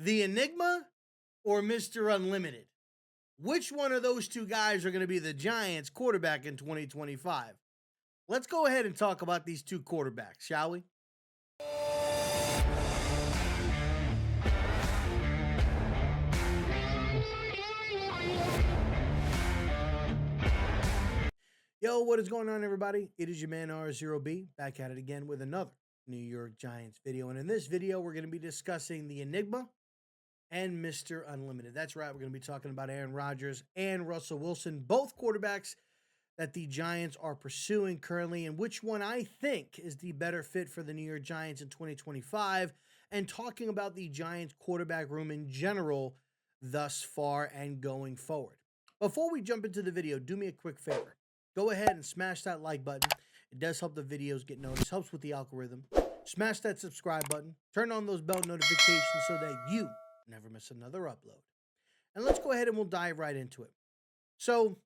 The Enigma or Mr. Unlimited? Which one of those two guys are going to be the Giants quarterback in 2025? Let's go ahead and talk about these two quarterbacks, shall we? Yo, what is going on, everybody? It is your man R0B back at it again with another New York Giants video. And in this video, we're going to be discussing the Enigma and Mr. Unlimited. That's right. We're going to be talking about Aaron Rodgers and Russell Wilson, both quarterbacks that the Giants are pursuing currently, and which one I think is the better fit for the New York Giants in 2025, and talking about the Giants quarterback room in general thus far and going forward. Before we jump into the video, do me a quick favor. Go ahead and smash that like button. It does help the videos get noticed, helps with the algorithm. Smash that subscribe button. Turn on those bell notifications so that you never miss another upload. And let's go ahead and we'll dive right into it. So,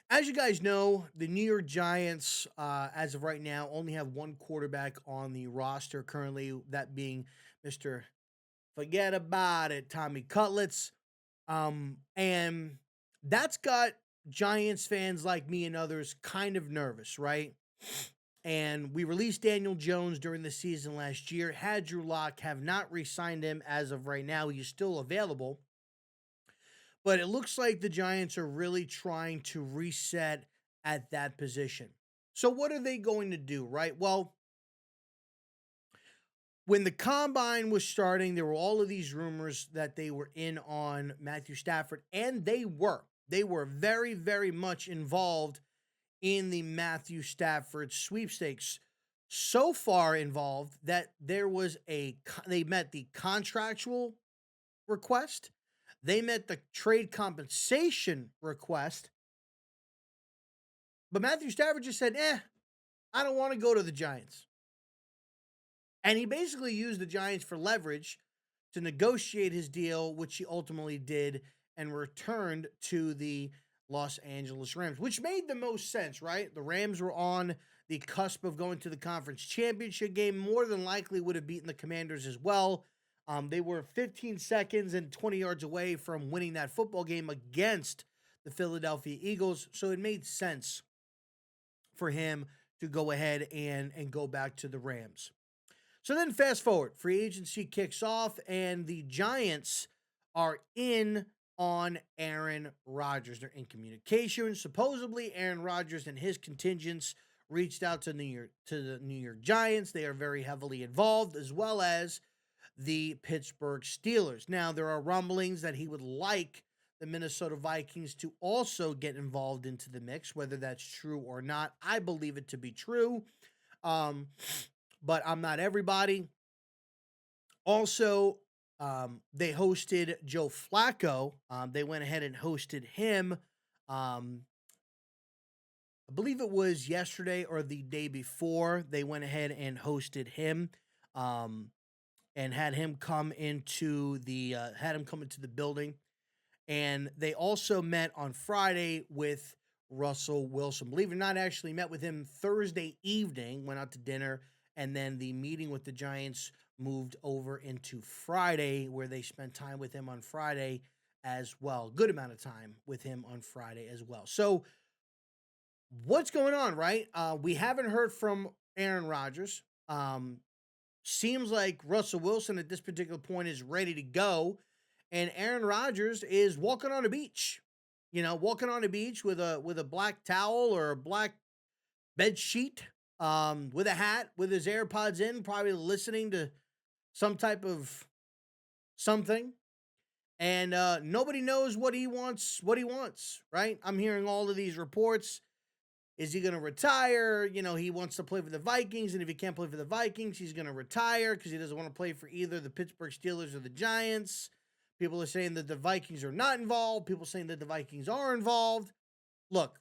as you guys know, the New York Giants, as of right now, only have one quarterback on the roster currently, that being Mr. Forget About It, Tommy Cutlets. And that's got Giants fans like me and others kind of nervous, right? And we released Daniel Jones during the season last year, had Drew Lock, have not re-signed him as of right now. He's still available. But it looks like the Giants are really trying to reset at that position. So what are they going to do, right? Well, when the combine was starting, there were all of these rumors that they were in on Matthew Stafford, and they were. They were very, very much involved in the Matthew Stafford sweepstakes. So far involved that they met the contractual request, they met the trade compensation request, but Matthew Stafford just said, I don't want to go to the Giants. And he basically used the Giants for leverage to negotiate his deal, which he ultimately did, and returned to the Los Angeles Rams, which made the most sense, right? The Rams were on the cusp of going to the conference championship game, more than likely would have beaten the Commanders as well. They were 15 seconds and 20 yards away from winning that football game against the Philadelphia Eagles, so it made sense for him to go ahead and go back to the Rams. So then fast forward, free agency kicks off, and the Giants are in on Aaron Rodgers. They're in communication. Supposedly, Aaron Rodgers and his contingents reached out to the New York Giants. They are very heavily involved, as well as the Pittsburgh Steelers. Now, there are rumblings that he would like the Minnesota Vikings to also get involved into the mix. Whether that's true or not, I believe it to be true. But I'm not everybody. Also, they hosted Joe Flacco. They went ahead and hosted him. I believe it was yesterday or the day before. They went ahead and hosted him, and had him come into the building. And they also met on Friday with Russell Wilson. Believe it or not, actually met with him Thursday evening. Went out to dinner. And then the meeting with the Giants moved over into Friday, where they spent time with him on Friday as well. Good amount of time with him on Friday as well. So what's going on, right? We haven't heard from Aaron Rodgers. Seems like Russell Wilson at this particular point is ready to go. And Aaron Rodgers is walking on a beach. Walking on a beach with a black towel or a black bed sheet. With a hat, with his AirPods in, probably listening to some type of something. And nobody knows what he wants, right? I'm hearing all of these reports. Is he going to retire? He wants to play for the Vikings, and if he can't play for the Vikings, he's going to retire because he doesn't want to play for either the Pittsburgh Steelers or the Giants. People are saying that the Vikings are not involved. People saying that the Vikings are involved. Look,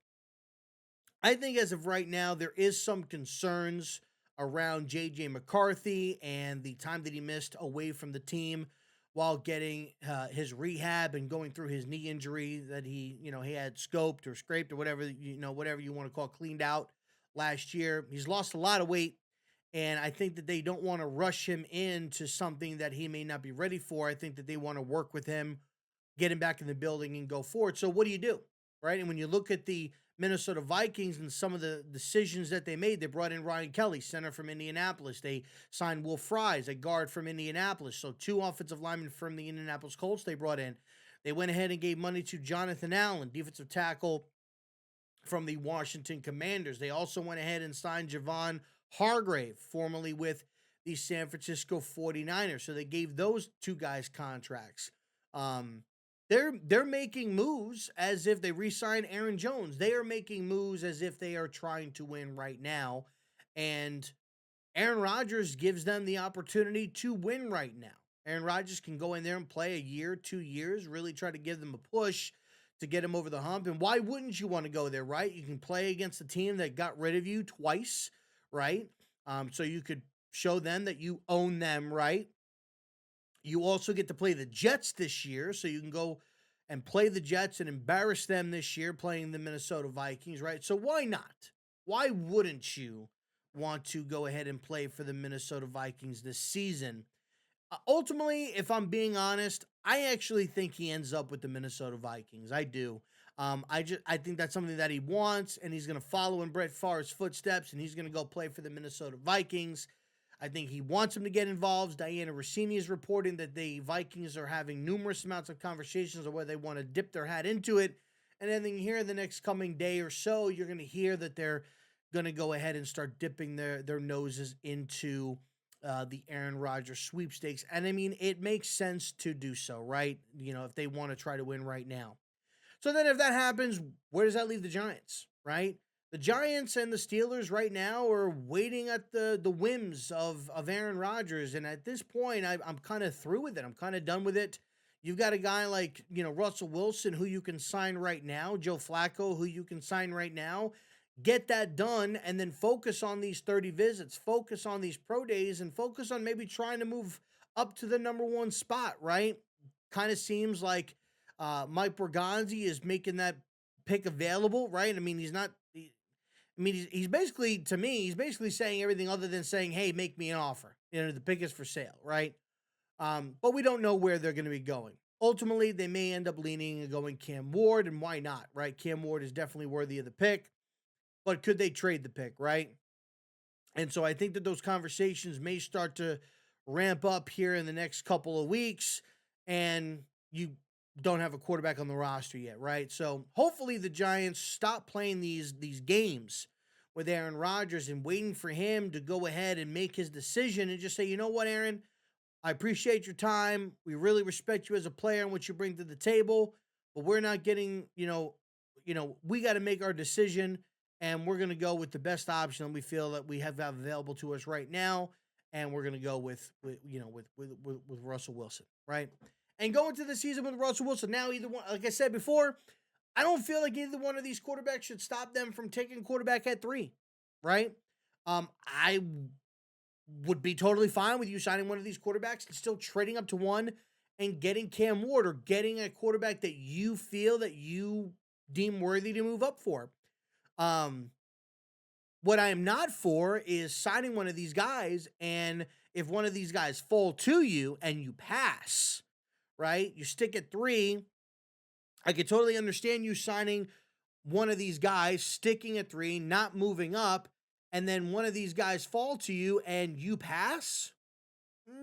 I think as of right now, there is some concerns around J.J. McCarthy and the time that he missed away from the team while getting his rehab and going through his knee injury that he had scoped or scraped or whatever you want to call cleaned out last year. He's lost a lot of weight, And I think that they don't want to rush him into something that he may not be ready for. I think that they want to work with him, get him back in the building and go forward. So what do? Right? And when you look at the Minnesota Vikings and some of the decisions that they made, they brought in Ryan Kelly, center from Indianapolis. They signed Will Fries, a guard from Indianapolis. So two offensive linemen from the Indianapolis Colts they brought in. They went ahead and gave money to Jonathan Allen, defensive tackle from the Washington Commanders. They also went ahead and signed Javon Hargrave, formerly with the San Francisco 49ers. So they gave those two guys contracts. Um, they're making moves as if they re-signed Aaron Jones. They are making moves as if they are trying to win right now. And Aaron Rodgers gives them the opportunity to win right now. Aaron Rodgers can go in there and play a year, 2 years, really try to give them a push to get him over the hump. And why wouldn't you want to go there, right? You can play against a team that got rid of you twice, right? So you could show them that you own them, right? You also get to play the Jets this year, so you can go and play the Jets and embarrass them this year playing the Minnesota Vikings, right? So why not? Why wouldn't you want to go ahead and play for the Minnesota Vikings this season? Ultimately, if I'm being honest, I actually think he ends up with the Minnesota Vikings. I do. I think that's something that he wants, and he's going to follow in Brett Favre's footsteps, and he's going to go play for the Minnesota Vikings. I think he wants him to get involved. Diana Rossini is reporting that the Vikings are having numerous amounts of conversations on whether they want to dip their hat into it. And then here in the next coming day or so, you're going to hear that they're going to go ahead and start dipping their noses into the Aaron Rodgers sweepstakes. And I mean, it makes sense to do so, right? You know, if they want to try to win right now. So then if that happens, where does that leave the Giants, right? The Giants and the Steelers right now are waiting at the whims of Aaron Rodgers. And at this point, I'm kind of through with it. I'm kind of done with it. You've got a guy like, Russell Wilson, who you can sign right now, Joe Flacco, who you can sign right now. Get that done and then focus on these 30 visits, focus on these pro days, and focus on maybe trying to move up to the number one spot, right? Kind of seems like Mike Borgonzi is making that pick available, right? I mean, he's basically, to me, he's basically saying everything other than saying, hey, make me an offer. The pick is for sale, right? But we don't know where they're going to be going. Ultimately, they may end up leaning and going Cam Ward, and why not, right? Cam Ward is definitely worthy of the pick, but could they trade the pick, right? And so I think that those conversations may start to ramp up here in the next couple of weeks, and you don't have a quarterback on the roster yet, right? So hopefully the Giants stop playing these games with Aaron Rodgers and waiting for him to go ahead and make his decision and just say, you know what, Aaron, I appreciate your time. We really respect you as a player and what you bring to the table, but we're not getting, we got to make our decision, and we're going to go with the best option that we feel that we have available to us right now, and we're going to go with Russell Wilson, right? And go into the season with Russell Wilson. Now, either one, like I said before, I don't feel like either one of these quarterbacks should stop them from taking quarterback at 3, right? I would be totally fine with you signing one of these quarterbacks and still trading up to 1 and getting Cam Ward or getting a quarterback that you feel that you deem worthy to move up for. What I am not for is signing one of these guys, and if one of these guys fall to you and you pass, right? You stick at 3. I could totally understand you signing one of these guys, sticking at 3, not moving up, and then one of these guys fall to you and you pass.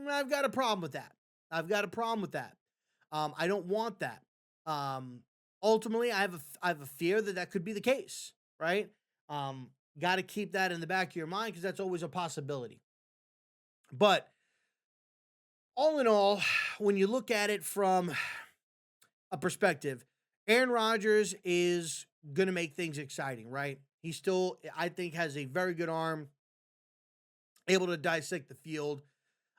I've got a problem with that. I don't want that. Ultimately, I have a fear that could be the case, right? Got to keep that in the back of your mind because that's always a possibility. But all in all, when you look at it from a perspective, Aaron Rodgers is going to make things exciting, right? He still, I think, has a very good arm, able to dissect the field.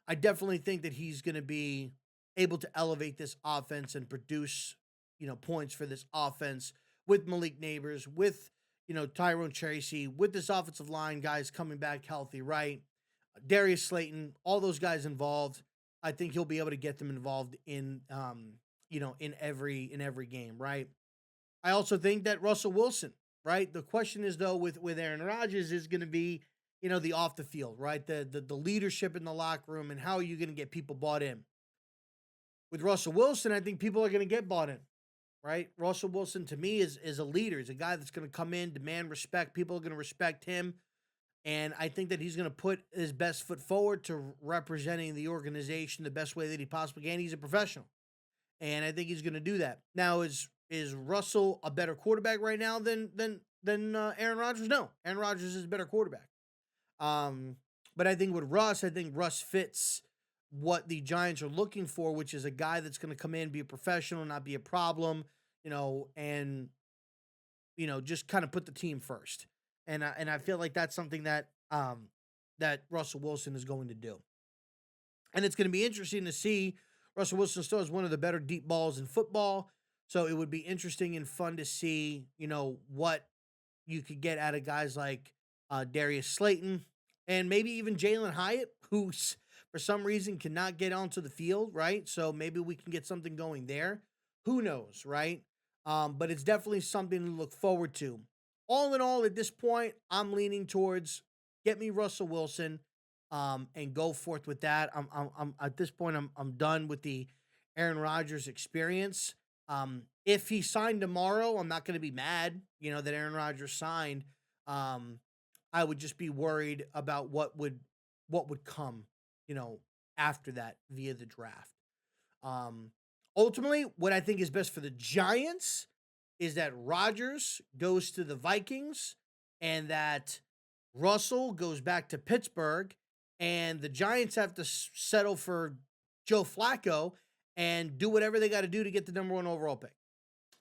I definitely think that he's going to be able to elevate this offense and produce, points for this offense with Malik Neighbors, with, Tyrone Tracy, with this offensive line guys coming back healthy, right? Darius Slayton, all those guys involved. I think he'll be able to get them involved in, in every game, right? I also think that Russell Wilson, right? The question is though with Aaron Rodgers is going to be, the off the field, right? The leadership in the locker room, and how are you going to get people bought in? With Russell Wilson, I think people are going to get bought in, right? Russell Wilson to me is a leader. He's a guy that's going to come in, demand respect. People are going to respect him, and I think that he's going to put his best foot forward to representing the organization the best way that he possibly can. He's a professional, and I think he's going to do that. Now, is Russell a better quarterback right now than Aaron Rodgers? No, Aaron Rodgers is a better quarterback. Um, but I think with Russ, I think Russ fits what the Giants are looking for, which is a guy that's going to come in, be a professional, not be a problem, and just kind of put the team first. And I feel like that's something that Russell Wilson is going to do. And it's going to be interesting to see. Russell Wilson still has one of the better deep balls in football. So it would be interesting and fun to see, what you could get out of guys like Darius Slayton and maybe even Jalen Hyatt, who for some reason cannot get onto the field, right? So maybe we can get something going there. Who knows, right? But it's definitely something to look forward to. All in all, at this point, I'm leaning towards get me Russell Wilson, and go forth with that. I'm at this point, I'm done with the Aaron Rodgers experience. If he signed tomorrow, I'm not going to be mad, that Aaron Rodgers signed. Um, I would just be worried about what would come, you know, after that via the draft. Um, Ultimately, what I think is best for the Giants is that Rodgers goes to the Vikings and that Russell goes back to Pittsburgh, and the Giants have to settle for Joe Flacco and do whatever they got to do to get the number one overall pick,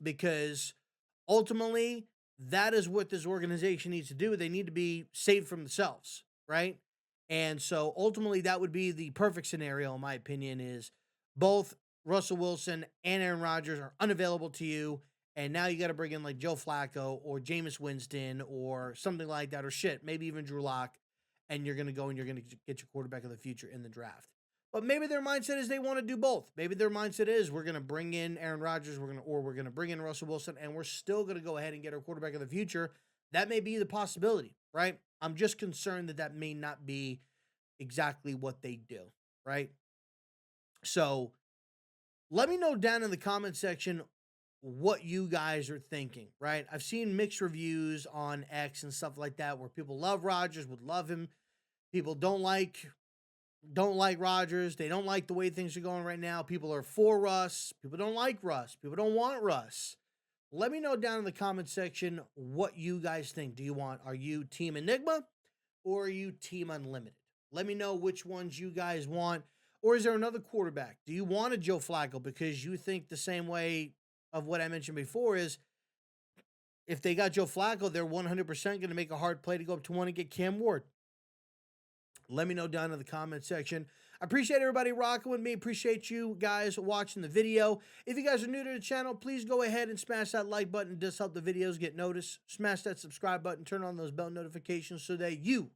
because ultimately that is what this organization needs to do. They need to be saved from themselves, right? And so ultimately that would be the perfect scenario, in my opinion, is both Russell Wilson and Aaron Rodgers are unavailable to you. And now you got to bring in like Joe Flacco or Jameis Winston or something like that, or shit, maybe even Drew Lock, and you're going to go and you're going to get your quarterback of the future in the draft. But maybe their mindset is they want to do both. Maybe their mindset is we're going to bring in Aaron Rodgers, we're going to bring in Russell Wilson, and we're still going to go ahead and get our quarterback of the future. That may be the possibility, right? I'm just concerned that that may not be exactly what they do, right? So let me know down in the comment section what you guys are thinking, right? I've seen mixed reviews on X and stuff like that where people love Rodgers, would love him. People don't like Rodgers. They don't like the way things are going right now. People are for Russ. People don't like Russ. People don't want Russ. Let me know down in the comment section what you guys think. Are you Team Enigma or are you Team Unlimited? Let me know which ones you guys want. Or is there another quarterback? Do you want a Joe Flacco because you think the same way of what I mentioned before, is if they got Joe Flacco, they're 100% going to make a hard play to go up to one and get Cam Ward? Let me know down in the comment section. I appreciate everybody rocking with me. Appreciate you guys watching the video. If you guys are new to the channel, please go ahead and smash that like button. It does help the videos get noticed. Smash that subscribe button. Turn on those bell notifications so that you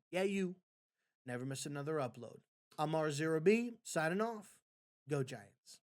never miss another upload. I'm R0B, signing off. Go Giants.